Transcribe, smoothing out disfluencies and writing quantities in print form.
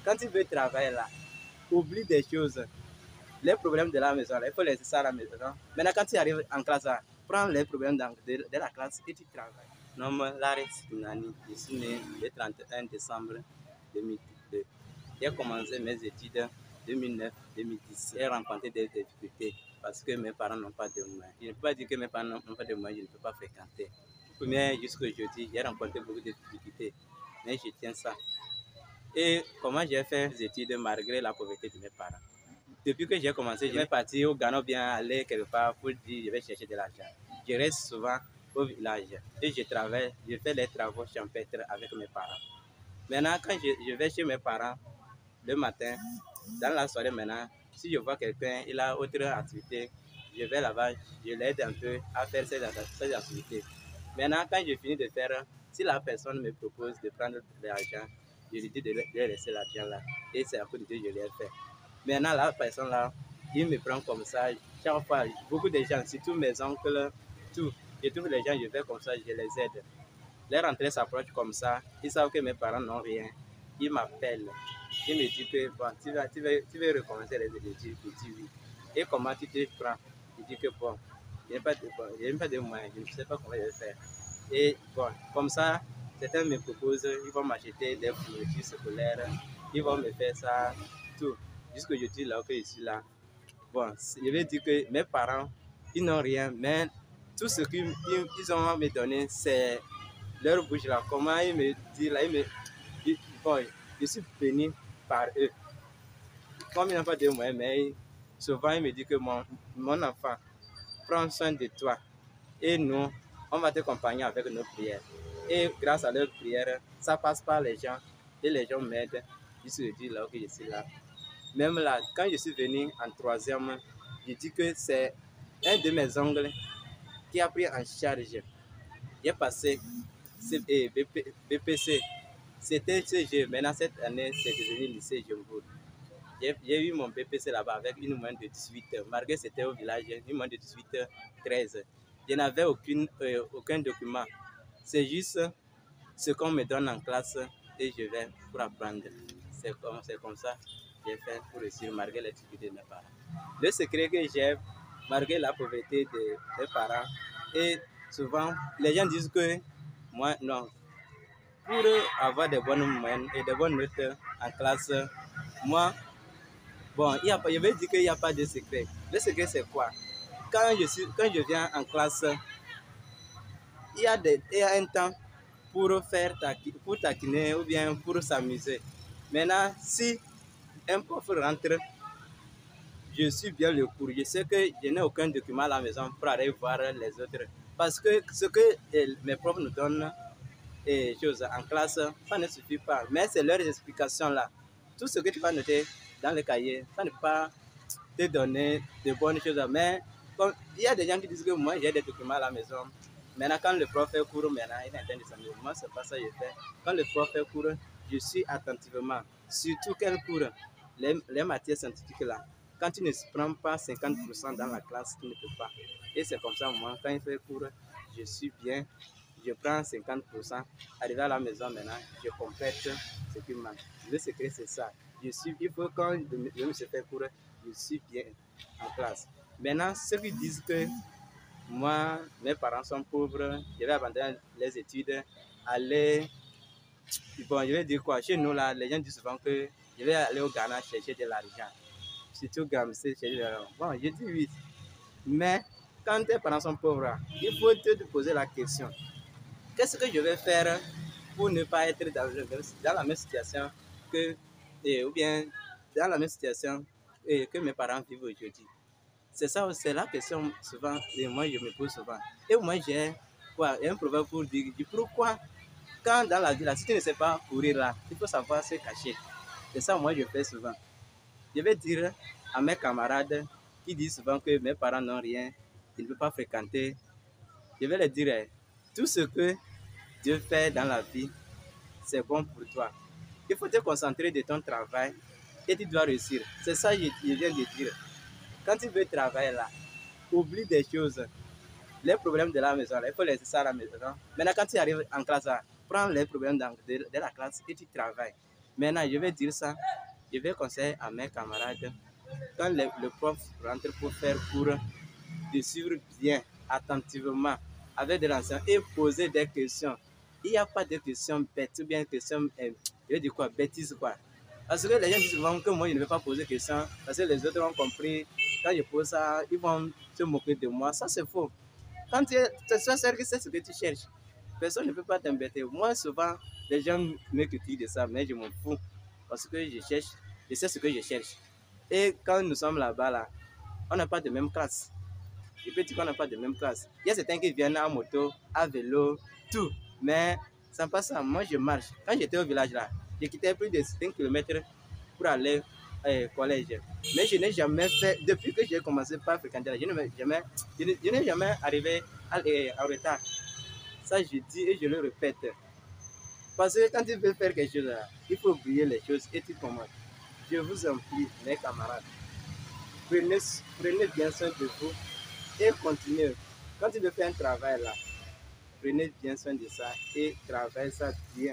Quand tu veux travailler là, oublie des choses. Les problèmes de la maison, là, il faut laisser ça à la maison. Maintenant, quand tu arrives en classe, là, prends les problèmes de la classe et tu travailles. Nom Larry Spinani, je suis né le 31 décembre 2002. J'ai commencé mes études en 2009-2010. J'ai rencontré des difficultés parce que mes parents n'ont pas de moyens. Je ne peux pas dire que mes parents n'ont pas de moyens, je ne peux pas fréquenter. Mais jusqu'à aujourd'hui, j'ai rencontré beaucoup de difficultés, mais je tiens ça. Et comment j'ai fait mes études malgré la pauvreté de mes parents? Depuis que j'ai commencé, je vais partir au Ghana, bien aller quelque part pour dire je vais chercher de l'argent. Je reste souvent au village et je travaille, je fais les travaux champêtres avec mes parents. Maintenant, quand je vais chez mes parents le matin, dans la soirée maintenant, si je vois quelqu'un, il a autre activité, je vais là-bas, je l'aide un peu à faire ses activités. Maintenant, quand je finis de faire, si la personne me propose de prendre de l'argent, je lui dis de laisser l'argent là. Et c'est à cause de Dieu que je l'ai fait. Maintenant, la personne là, il me prend comme ça. Chaque fois, beaucoup de gens, surtout mes oncles, tout. Je trouve les gens, je vais comme ça, je les aide. Les rentrées s'approchent comme ça. Ils savent que mes parents n'ont rien. Ils m'appellent. Ils me disent que bon, tu veux recommencer les études. Je dis oui. Et comment tu te prends? Je dis que bon, je n'ai pas de moyens. Je ne sais pas comment je vais faire. Et bon, comme ça, certains me proposent, ils vont m'acheter des fournitures scolaires. Ils vont me faire ça, tout. Jusqu'aujourd'hui, là que je suis là. Bon, je vais dire que mes parents, ils n'ont rien, mais tout ce qu'ils ont à me donner, c'est leur bouche là. Comment ils me disent là, bon, je suis béni par eux. Comme ils n'ont pas de moyens, mais souvent ils me disent que mon enfant, prends soin de toi. Et nous, on va t'accompagner avec nos prières. Et grâce à leurs prières, ça passe par les gens. Et les gens m'aident. Jusqu'aujourd'hui, là que je suis là. Même là, quand je suis venu en troisième, je dis que c'est un de mes oncles qui a pris en charge. J'ai passé BPC. C'était CG. Maintenant, cette année, c'est devenu lycée Jumbourg. J'ai eu mon BPC là-bas avec une moyenne de 18 heures. Malgré que c'était au village, une moyenne de 18 heures, 13. Je n'avais aucun document. C'est juste ce qu'on me donne en classe et je vais pour apprendre. C'est comme ça que j'ai fait pour réussir malgré les difficultés de mes parents. Le secret que j'ai, malgré la pauvreté de mes parents, et souvent les gens disent que moi, non, pour avoir des bonnes moyennes et des bonnes notes en classe, moi, bon, je vais dire qu'il n'y a pas de secret. Le secret, c'est quoi? Quand je viens en classe, il y a un temps pour taquiner ou bien pour s'amuser. Maintenant, si un prof rentre, je suis bien le cours. Je sais que je n'ai aucun document à la maison pour aller voir les autres. Parce que ce que mes profs nous donnent en classe, ça ne suffit pas. Mais c'est leurs explications là. Tout ce que tu vas noter dans le cahier, ça ne peut pas te donner de bonnes choses. Mais comme, il y a des gens qui disent que moi j'ai des documents à la maison. Maintenant, quand le prof est court, maintenant, il est en train de s'amuser. Moi, c'est pas ça que je fais. Quand le prof est court, je suis attentivement. Surtout quel cours, les matières scientifiques là. Quand tu ne prends pas 50% dans la classe, tu ne peux pas. Et c'est comme ça, moi, quand il fait cours, je suis bien. Je prends 50%. Arrivé à la maison maintenant, je complète ce qui manque. Le secret, c'est ça. Il faut quand je me fais cours, je suis bien en classe. Maintenant, ceux qui disent que moi, mes parents sont pauvres, je vais abandonner les études, aller. Bon, je vais dire quoi? Chez nous, là, les gens disent souvent que je vais aller au Ghana chercher de l'argent. Surtout Gamsé, chercher de l'argent. Bon, je dis oui. Mais quand tes parents sont pauvres, il faut te poser la question. Qu'est-ce que je vais faire pour ne pas être dans la même situation que, ou bien dans la même situation que mes parents vivent aujourd'hui? C'est ça, c'est la question souvent, et moi je me pose souvent. Et moi j'ai un proverbe pour dire pourquoi, quand dans la vie, là, si tu ne sais pas courir là, il faut savoir se cacher. C'est ça, moi je fais souvent. Je vais dire à mes camarades qui disent souvent que mes parents n'ont rien, ils ne peuvent pas fréquenter. Je vais leur dire, tout ce que Dieu fait dans la vie, c'est bon pour toi. Il faut te concentrer de ton travail et tu dois réussir. C'est ça que je viens de dire. Quand tu veux travailler là, oublie des choses. Les problèmes de la maison, là, il faut laisser ça à la maison. Maintenant, quand tu arrives en classe, prends les problèmes de la classe et tu travailles. Maintenant, je vais dire ça, je vais conseiller à mes camarades, quand le prof rentre pour faire cours, de suivre bien, attentivement, avec des enseignants et poser des questions. Il n'y a pas de questions bêtes ou bien des questions, je vais dire quoi, bêtises quoi. Parce que les gens disent souvent que moi je ne vais pas poser de questions parce que les autres ont compris. Quand je pose ça, ils vont se moquer de moi. Ça c'est faux. Quand tu es sûr que c'est ce que tu cherches, personne ne peut pas t'embêter. Moi souvent, les gens me critiquent de ça, mais je m'en fous parce que je cherche, je sais ce que je cherche. Et quand nous sommes là-bas, là, on n'a pas de même classe. Je peux dire qu'on n'a pas de même classe. Il y a certains qui viennent en moto, à vélo, tout. Mais sans pas ça, moi je marche. Quand j'étais au village là, j'ai quitté plus de 5 km pour aller au collège. Mais je n'ai jamais fait, depuis que j'ai commencé par fréquenter là, je n'ai jamais arrivé en retard. Ça je dis et je le répète. Parce que quand tu veux faire quelque chose là, il faut oublier les choses et tu commences. Je vous en prie, mes camarades, prenez bien soin de vous et continuez. Quand tu veux faire un travail là, prenez bien soin de ça et travaillez ça bien.